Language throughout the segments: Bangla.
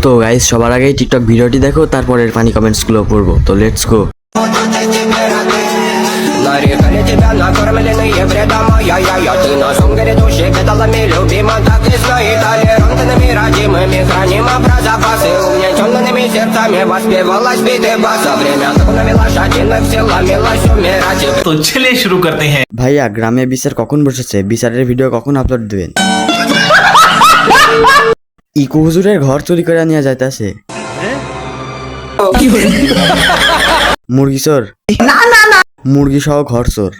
তো গাইস সবার আগেই টিকটক ভিডিওটি দেখো, তারপরের ফানি কমেন্টস গুলো পড়বো। তো লেটস গো। Нарекали тебя накормленные бредом, я ты на самом деле души педалами любима, так и стоит толерантными, родимыми, хранима про запасы, угнетенными сердцами воспевалась биты баса, время законами лошадиных сила, милость умирать. तो चलिए शुरू करते हैं। ভাইয়া গ্রামে বিচার কখন বসেছে? বিচারের ভিডিও কখন আপলোড দিবেন? ইকো হুজুরের ঘর চুরি করে নিয়ে যাইতেছে। মুরগি চোর, মুরগি সহ ঘর চোর।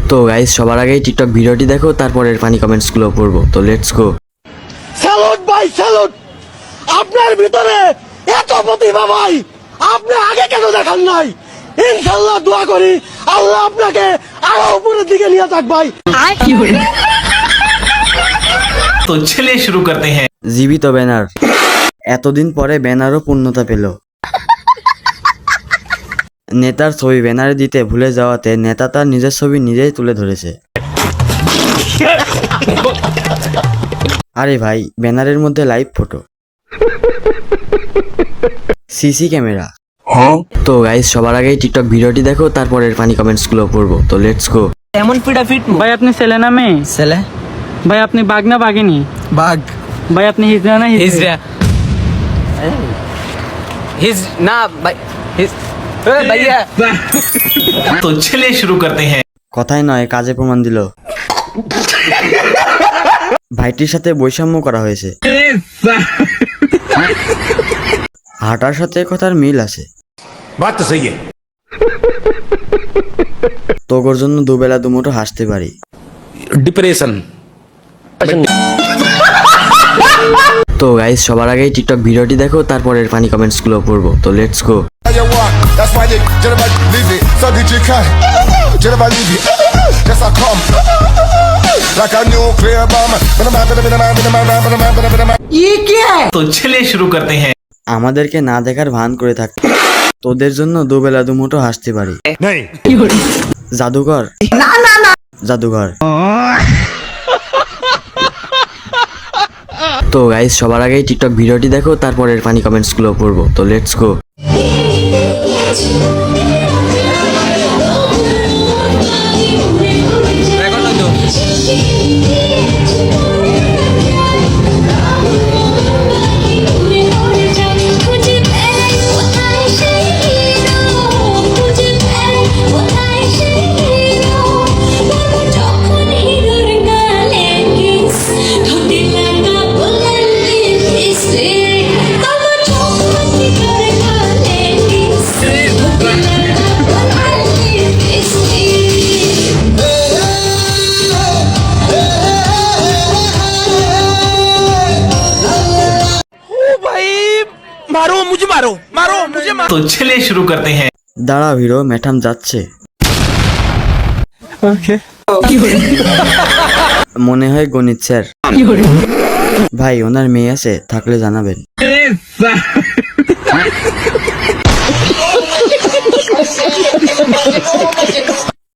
তো গাইস সবার আগেই টিকটক ভিডিওটি দেখো, তারপরের ফানি কমেন্টস গুলো পড়বো। তো লেটস গো। স্যালুট ভাই স্যালুট, আপনার ভিতরে এত প্রতিভা ভাই, আপনি আগে কেন দেখান নাই? ইনশাআল্লাহ দোয়া করি আল্লাহ আপনাকে আরো উপরের দিকে নিয়ে যাক ভাই। तो चलिए शुरू करते हैं। জীবিত ব্যানার, এতদিন পরে ব্যানারও পূর্ণতা পেল। নেতার ছবি ব্যানারে দিতে ভুলে যাওয়াতে নেতা তার নিজের ছবি নিজেই তুলে ধরেছে। আরে ভাই, ব্যানারের মধ্যে লাইভ ফটো, সিসি ক্যামেরা। তো গাইস সবার আগেই টিকটক ভিডিওটি দেখো, তারপরের ফানি কমেন্টস গুলো পড়বো। তো লেটস গো। এমন পিটাফিট ভাই আপনি ছেলে না মেয়ে? ছেলে। ভাই আপনি বাঘ না বাঘিনী? বাঘ। ভাই আপনি হিজড়া না হিজড়া? হিজড়া। হিজ না ভাই হিজ ভাইয়া। तो चलिए शुरू करते हैं। কথাই নয় কাজে প্রমাণ দিল। ভাইটির সাথে বৈষম্য করা হয়েছে। হাঁটার সাথে কথার মিল আছে। বাত তো সহি है। তোগোর জন্য দুবেলা দুমুঠো হাসতে পারি। ডিপ্রেশন। তো গাইস সবার আগেই টিকটক ভিডিওটি দেখো, তারপরের ফানি কমেন্টস গুলো পড়বো। তো let's go. That's why they never leave it. So did you can? Never leave it. Yes, I come. Like a nuclear bomb. तो चलिए शुरू करते हैं। আমাদেরকে না দেখার ভান করে থাকতে, তোদের জন্য দুবেলা দুমুঠো হাসতে পারি। জাদুঘর, জাদুঘর। তো গাইস সবার আগেই টিকটক ভিডিওটি দেখো, তারপরের ফানি কমেন্টস গুলো পড়বো। তো লেটস গো। मारो मुझे, मारो मारो मुझे, मारो। तो चलिए शुरू करते हैं। দাঁড়া ভিড়ো, ম্যাডাম যাচ্ছে। মনে হয় গণিত স্যার। ভাই ওনার মেয়ে আছে, থাকলে জানাবেন।